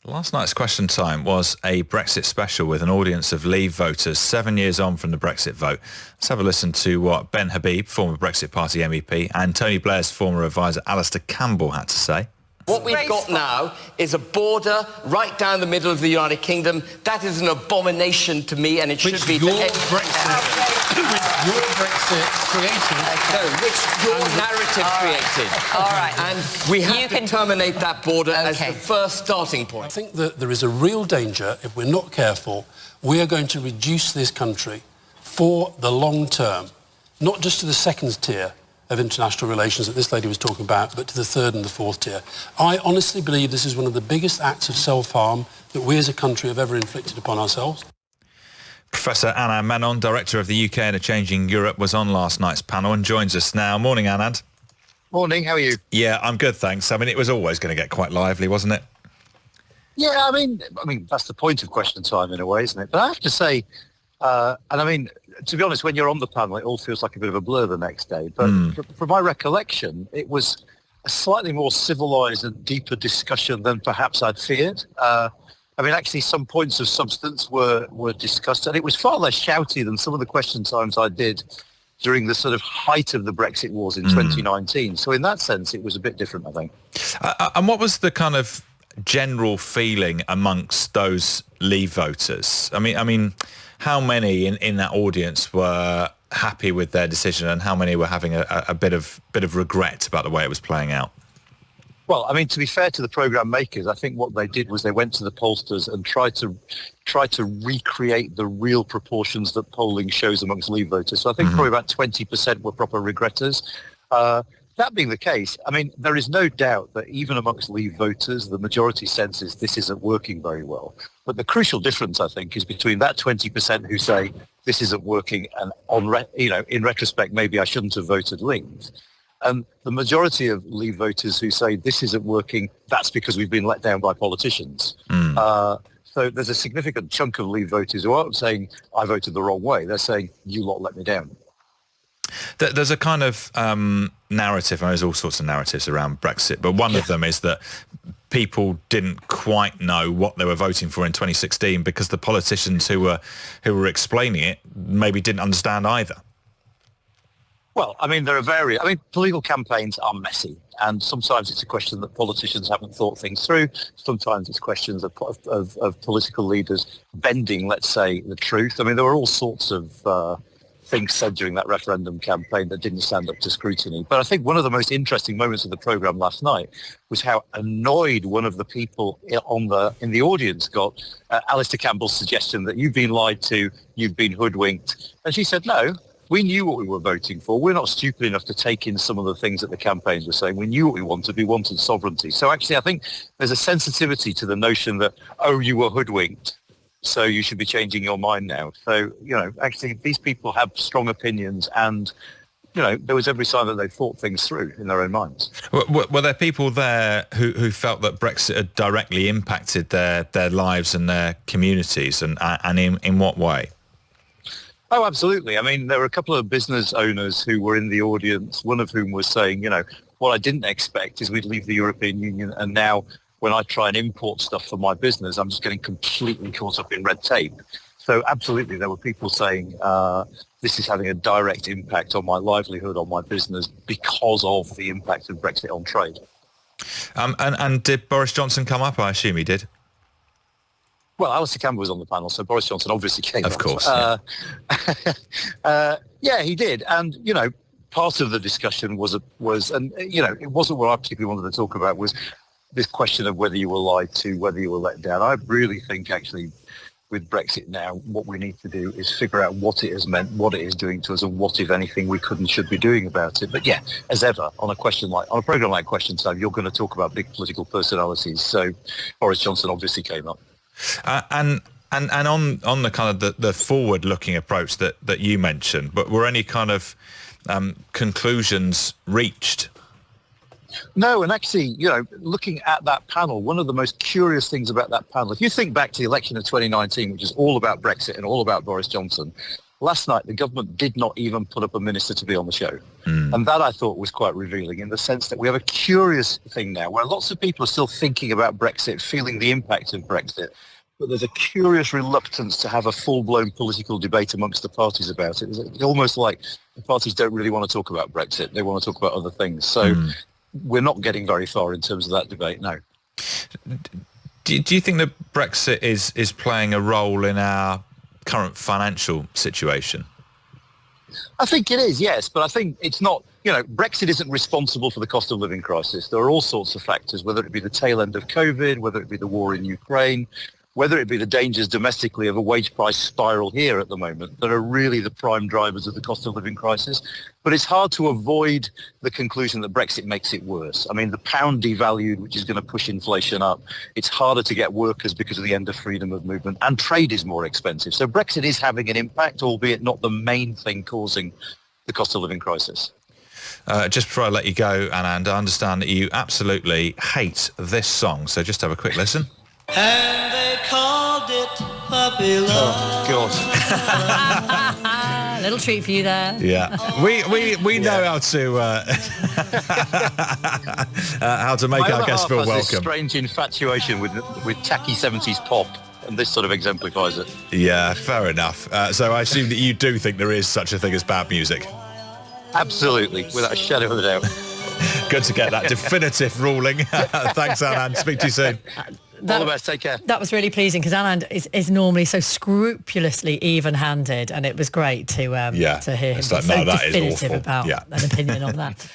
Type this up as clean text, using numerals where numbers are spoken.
Last night's Question Time was a Brexit special with an audience of Leave voters 7 years on from the Brexit vote. Let's have a listen to what Ben Habib, former Brexit Party MEP, and Tony Blair's former advisor Alistair Campbell had to say. What we've got now is a border right down the middle of the United Kingdom. That is an abomination to me, and it should be... Your Brexit created. No, which your narrative created. All right. And we have to terminate that border as the first starting point. I think that there is a real danger, if we're not careful, we are going to reduce this country for the long term, not just to the second tier of international relations that this lady was talking about, but to the third and the fourth tier. I honestly believe this is one of the biggest acts of self-harm that we as a country have ever inflicted upon ourselves. Professor Anand Menon, Director of the UK and a Changing Europe, was on last night's panel and joins us now. Morning, Anand. Morning, how are you? Yeah, I'm good, thanks. I mean, it was always going to get quite lively, wasn't it? Yeah, I mean, that's the point of Question Time in a way, isn't it? But I have to say, and I mean, to be honest, when you're on the panel, it all feels like a bit of a blur the next day. But from my recollection, it was a slightly more civilised and deeper discussion than perhaps I'd feared. I mean, actually, some points of substance were discussed, and it was far less shouty than some of the Question Times I did during the sort of height of the Brexit wars in 2019. So in that sense, it was a bit different, I think. And what was the kind of general feeling amongst those Leave voters? I mean, how many in that audience were happy with their decision, and how many were having a bit of regret about the way it was playing out? Well, I mean, to be fair to the programme makers, I think what they did was they went to the pollsters and tried to recreate the real proportions that polling shows amongst Leave voters. So I think probably about 20% were proper regretters. That being the case, I mean, there is no doubt that even amongst Leave voters, the majority senses this isn't working very well. But the crucial difference, I think, is between that 20% who say this isn't working and, in retrospect, maybe I shouldn't have voted Leave. And the majority of Leave voters who say this isn't working, that's because we've been let down by politicians. So there's a significant chunk of Leave voters who aren't saying I voted the wrong way. They're saying you lot let me down. There's a kind of narrative, and there's all sorts of narratives around Brexit, but one of them is that people didn't quite know what they were voting for in 2016 because the politicians who were explaining it maybe didn't understand either. Well, I mean, political campaigns are messy, and sometimes it's a question that politicians haven't thought things through. Sometimes it's questions of political leaders bending, let's say, the truth. I mean, there were all sorts of things said during that referendum campaign that didn't stand up to scrutiny. But I think one of the most interesting moments of the programme last night was how annoyed one of the people in the audience got Alistair Campbell's suggestion that you've been lied to, you've been hoodwinked. And she said, no. We knew what we were voting for. We're not stupid enough to take in some of the things that the campaigns were saying. We knew what we wanted. We wanted sovereignty. So actually, I think there's a sensitivity to the notion that, oh, you were hoodwinked, so you should be changing your mind now. So, actually, these people have strong opinions, and, there was every sign that they thought things through in their own minds. Were there people there who felt that Brexit had directly impacted their lives and their communities, and in what way? Oh, absolutely. I mean, there were a couple of business owners who were in the audience, one of whom was saying, what I didn't expect is we'd leave the European Union, and now when I try and import stuff for my business, I'm just getting completely caught up in red tape. So absolutely, there were people saying, this is having a direct impact on my livelihood, on my business, because of the impact of Brexit on trade. And did Boris Johnson come up? I assume he did. Well, Alistair Campbell was on the panel, so Boris Johnson obviously came up. Of course. Yeah, he did. And, part of the discussion was, and, it wasn't what I particularly wanted to talk about, was this question of whether you were lied to, whether you were let down. I really think, actually, with Brexit now, what we need to do is figure out what it has meant, what it is doing to us, and what, if anything, we could and should be doing about it. But yeah, as ever, on a programme like Question Time, you're going to talk about big political personalities. So Boris Johnson obviously came up. And on the kind of the forward-looking approach that you mentioned, but were any kind of conclusions reached? No, and actually, looking at that panel, one of the most curious things about that panel, if you think back to the election of 2019, which is all about Brexit and all about Boris Johnson, Last night, the government did not even put up a minister to be on the show. And that I thought was quite revealing in the sense that we have a curious thing now where lots of people are still thinking about Brexit, feeling the impact of Brexit. But there's a curious reluctance to have a full-blown political debate amongst the parties about it. It's almost like the parties don't really want to talk about Brexit. They want to talk about other things. So we're not getting very far in terms of that debate now. Do you think that Brexit is playing a role in our current financial situation? I think it is, yes, but I think it's not, Brexit isn't responsible for the cost of living crisis. There are all sorts of factors, whether it be the tail end of COVID, whether it be the war in Ukraine, whether it be the dangers domestically of a wage price spiral here at the moment, that are really the prime drivers of the cost of living crisis. But it's hard to avoid the conclusion that Brexit makes it worse. I mean, the pound devalued, which is going to push inflation up. It's harder to get workers because of the end of freedom of movement, and trade is more expensive. So Brexit is having an impact, albeit not the main thing causing the cost of living crisis. Just before I let you go, Anand, I understand that you absolutely hate this song. So just have a quick listen. And they called it Puppy Love. Oh, A little treat for you there. Yeah, we know how to make our guests feel My other half has this welcome. strange infatuation with tacky 70s pop, and this sort of exemplifies it. Yeah, fair enough. So I assume that you do think there is such a thing as bad music. Absolutely, without a shadow of a doubt. Good to get that definitive ruling. Thanks, Anand. Speak to you soon. All the best. Take care. That was really pleasing because Anand is normally so scrupulously even-handed, and it was great to hear him be so that is definitive awful. about an opinion on that.